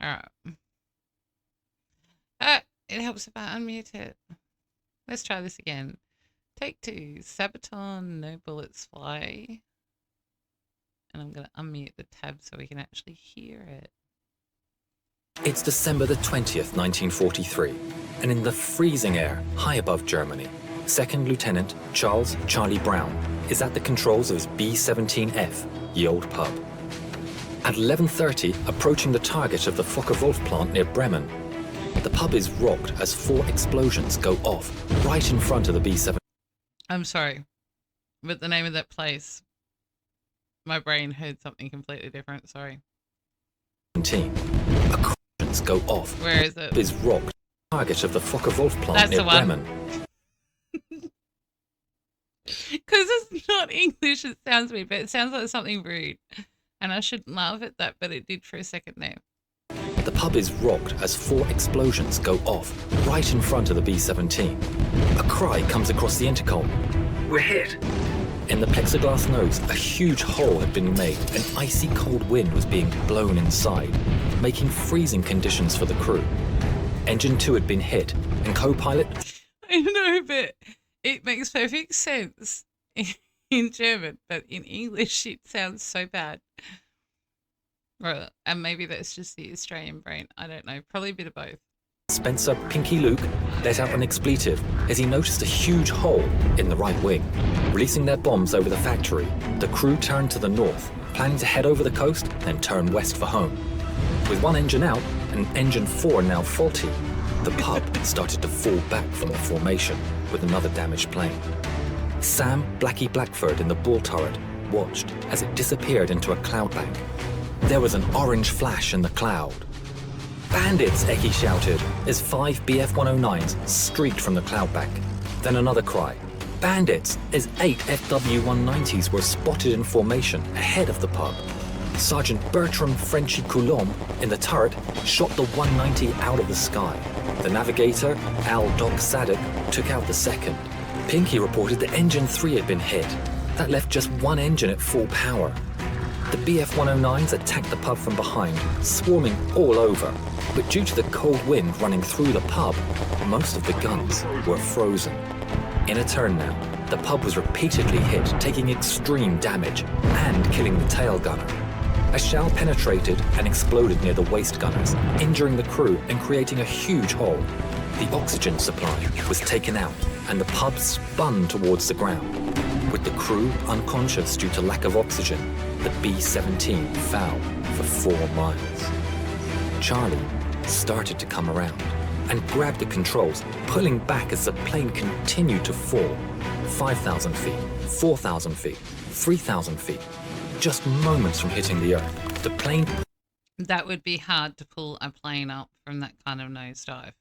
Alright. It helps if I unmute it. Let's try this again. Take 2. Sabaton, no bullets fly. And I'm going to unmute the tab so we can actually hear it. It's December the 20th, 1943, and in the freezing air high above Germany, Second Lieutenant Charles Charlie Brown is at the controls of his B-17F, ye old pub. At 11:30, approaching the target of the Fokker-Wulf plant near Bremen, the pub is rocked as 4 explosions go off right in front of the B-17. I'm sorry, but the name of that place, my brain heard something completely different. Sorry. Explosions go off. Where is it? Is rocked. Target of the Fokker-Wulf plant That's near the one. Bremen. Because it's not English, it sounds weird, but it sounds like something rude. And I shouldn't laugh at that, but it did for a second there. The pub is rocked as 4 explosions go off right in front of the B-17. A cry comes across the intercom. We're hit! In the plexiglass nose, a huge hole had been made. An icy cold wind was being blown inside, making freezing conditions for the crew. Engine 2 had been hit, and co-pilot... I know, but it makes perfect sense in German, but in English it sounds so bad. Or, and maybe that's just the Australian brain. I don't know. Probably a bit of both. Spencer Pinky Luke let out an expletive as he noticed a huge hole in the right wing. Releasing their bombs over the factory, the crew turned to the north, planning to head over the coast, then turn west for home. With 1 engine out and engine 4 now faulty, the pub started to fall back from the formation with another damaged plane. Sam Blackie Blackford in the bull turret watched as it disappeared into a cloud bank. There was an orange flash in the cloud. Bandits, Eki shouted as 5 BF-109s streaked from the cloud bank. Then another cry. Bandits, as 8 FW-190s were spotted in formation ahead of the pub. Sergeant Bertram Frenchy Coulomb in the turret shot the 190 out of the sky. The navigator, Al Doc Sadek, took out the second. Pinky reported that engine 3 had been hit. That left just 1 engine at full power. The BF-109s attacked the pub from behind, swarming all over. But due to the cold wind running through the pub, most of the guns were frozen. In a turn now, the pub was repeatedly hit, taking extreme damage and killing the tail gunner. A shell penetrated and exploded near the waist gunners, injuring the crew and creating a huge hole. The oxygen supply was taken out and the pub spun towards the ground. With the crew unconscious due to lack of oxygen, the B-17 fell for 4 miles. Charlie started to come around and grabbed the controls, pulling back as the plane continued to fall. 5,000 feet, 4,000 feet, 3,000 feet. Just moments from hitting the earth, the plane... That would be hard to pull a plane up from that kind of nosedive.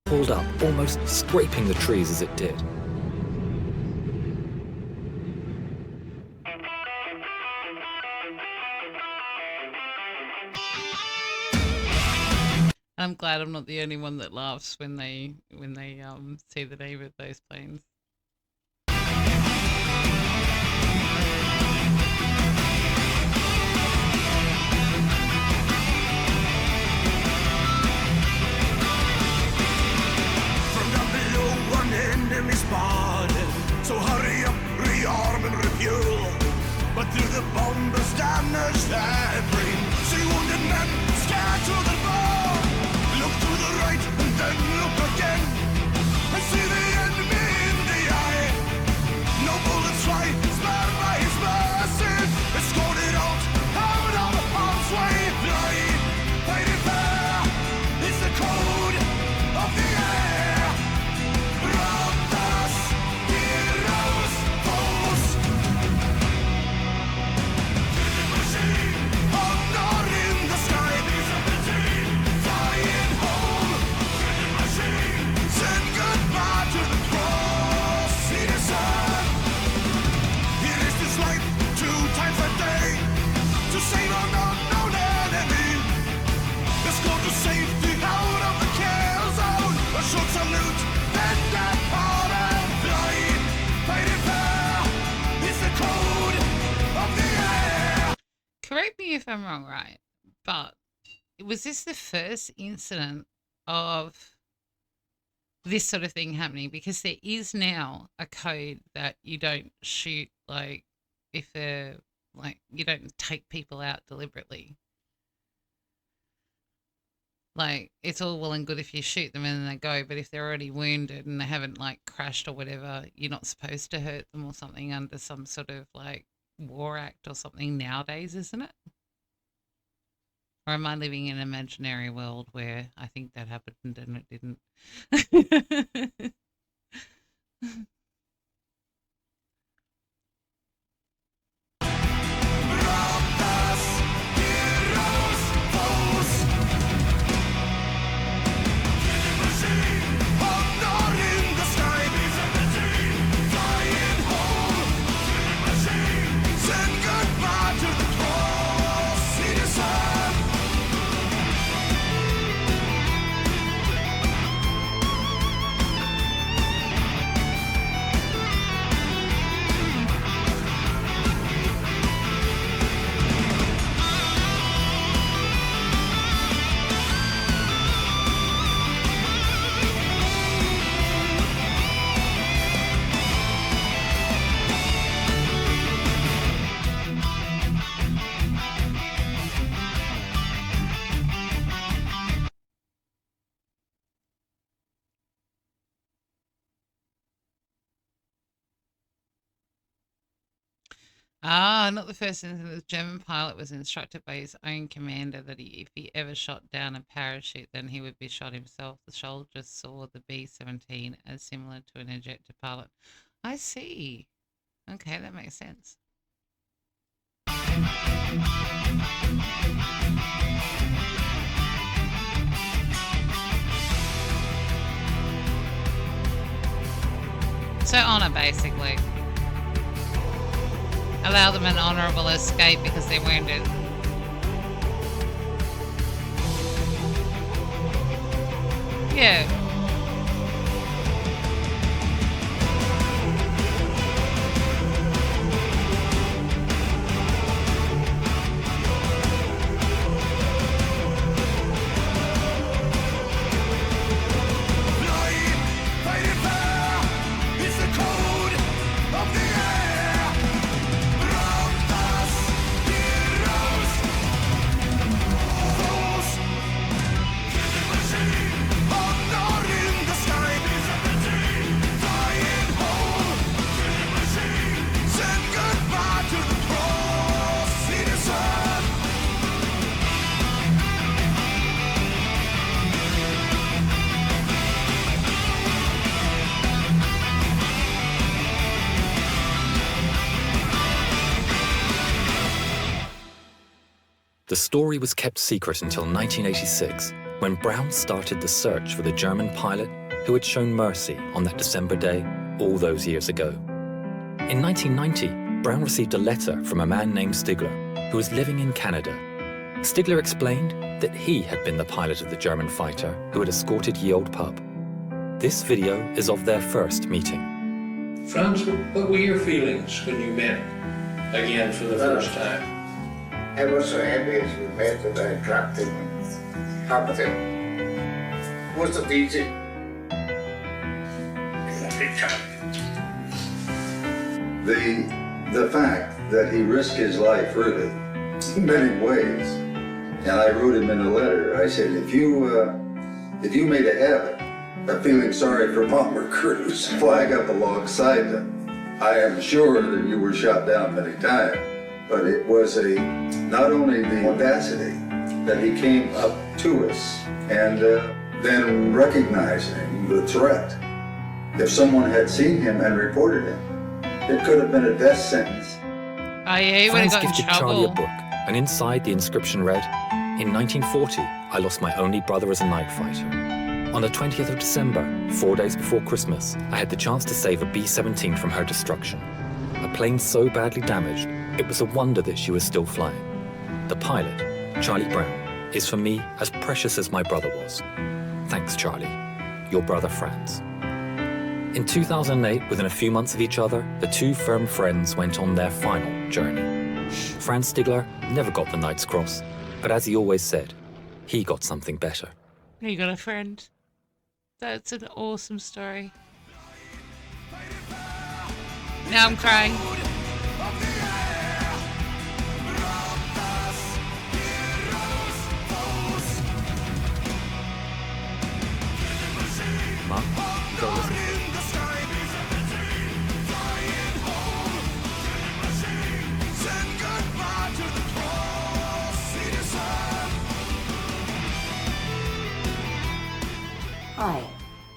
...pulled up, almost scraping the trees as it did. I'm glad I'm not the only one that laughs when they see the name of those planes. From down below, one enemy spotted. So hurry up, rearm and refuel. But through the bombers damaged airplane, see wounded men scared to the bone. Look to the right and then look again, and see the enemy in the eye. No bullets fly, spared by his mercy. Escorted out of harm's way. Flying, fighting fair, is the code of the air. Brothers, heroes, foes. Killing machine, honor in the sky. Flying home. Killing machine, send goodbye to the cross. See the sun. He risked his life 2 times a day to save an unknown enemy. Let's go to safety out of the kill zone. A short salute, then departed. Flying, fighting fair, is the code of the air. Correct me if I'm wrong, right? But was this the first incident of this sort of thing happening? Because there is now a code that you don't shoot, like, if they're, like, you don't take people out deliberately. Like, it's all well and good if you shoot them and then they go, but if they're already wounded and they haven't, like, crashed or whatever, you're not supposed to hurt them or something under some sort of, like, war act or something nowadays, isn't it? Or am I living in an imaginary world where I think that happened and it didn't? Not the first instance. The German pilot was instructed by his own commander that if he ever shot down a parachute, then he would be shot himself. The soldiers saw the B-17 as similar to an ejector pilot. I see. Okay, that makes sense. So honor, basically. Allow them an honourable escape because they're wounded. Yeah. The story was kept secret until 1986, when Brown started the search for the German pilot who had shown mercy on that December day all those years ago. In 1990, Brown received a letter from a man named Stigler, who was living in Canada. Stigler explained that he had been the pilot of the German fighter who had escorted Ye Olde Pup. This video is of their first meeting. Franz, what were your feelings when you met again for the first time? I was so happy as we met that I dropped him and helped him. Wasn't easy. The fact that he risked his life really in many ways, and I wrote him in a letter, I said, if you made a habit of feeling sorry for bomber crews, flag up alongside them, I am sure that you were shot down many times. But it was not only the audacity that he came up to us and then recognizing the threat. If someone had seen him and reported him, it could have been a death sentence. Oh yeah, he would have got in gifted Charlie a trouble. book, and inside the inscription read, "In 1940, I lost my only brother as a night fighter. On the 20th of December, 4 days before Christmas, I had the chance to save a B-17 from her destruction. A plane so badly damaged, it was a wonder that she was still flying. The pilot, Charlie Brown, is for me as precious as my brother was. Thanks, Charlie. Your brother, Franz." In 2008, within a few months of each other, the two firm friends went on their final journey. Franz Stigler never got the Knight's Cross, but as he always said, he got something better. You got a friend. That's an awesome story. Now I'm crying. Mum, go listen. Hi,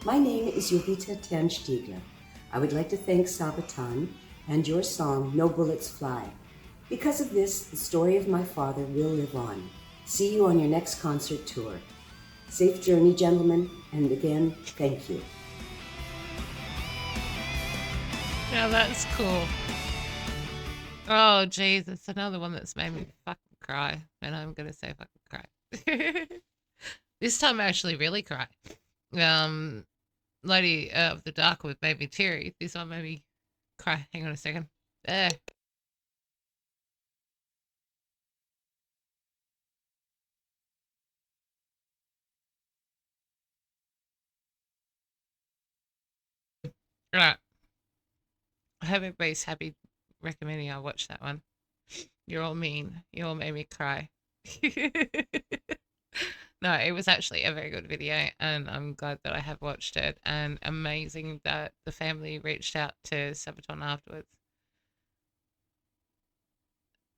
my name is Yovita Tanstiegler. I would like to thank Sabaton and your song, No Bullets Fly. Because of this, the story of my father will live on. See you on your next concert tour. Safe journey, gentlemen, and again, thank you. Now that's cool. Oh, geez, it's another one that's made me fucking cry. And I'm going to say fucking cry. This time I actually really cry. Lady of the Darkwood made me teary. This one made me cry. Hang on a second. There. Right. I hope everybody's happy recommending I watch that one. You're all mean. You all made me cry. No, it was actually a very good video, and I'm glad that I have watched it, and amazing that the family reached out to Sabaton afterwards.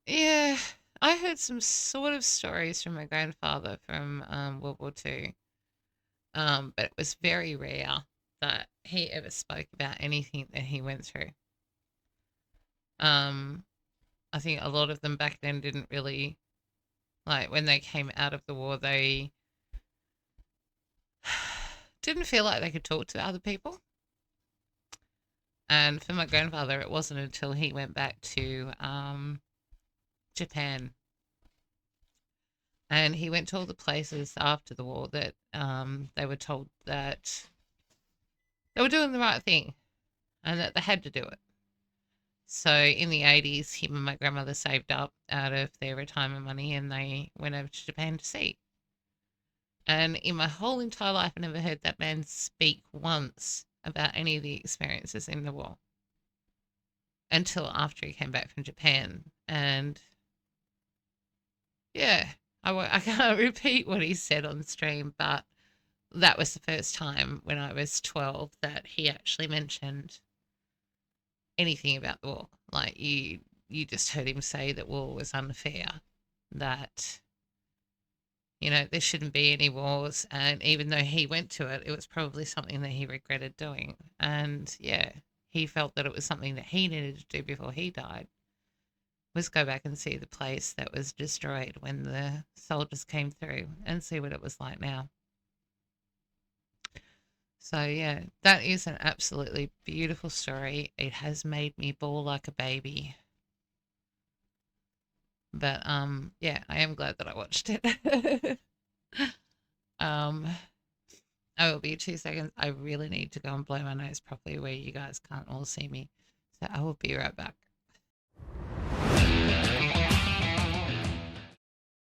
Yeah, I heard some sort of stories from my grandfather from World War II, but it was very rare that he ever spoke about anything that he went through. I think a lot of them back then didn't really, like, when they came out of the war, they didn't feel like they could talk to other people. And for my grandfather, it wasn't until he went back to Japan, and he went to all the places after the war that they were told that they were doing the right thing and that they had to do it. So in the 80s, him and my grandmother saved up out of their retirement money, and they went over to Japan to see. And in my whole entire life, I never heard that man speak once about any of the experiences in the war until after he came back from Japan. And yeah, I can't repeat what he said on stream, but that was the first time when I was 12 that he actually mentioned anything about the war. Like, you just heard him say that war was unfair, that, you know, there shouldn't be any wars. And even though he went to it, it was probably something that he regretted doing. And yeah, he felt that it was something that he needed to do before he died, was go back and see the place that was destroyed when the soldiers came through and see what it was like now. So yeah, that is an absolutely beautiful story. It has made me bawl like a baby. But yeah, I am glad that I watched it. I will be 2 seconds. I really need to go and blow my nose properly where you guys can't all see me. So I will be right back.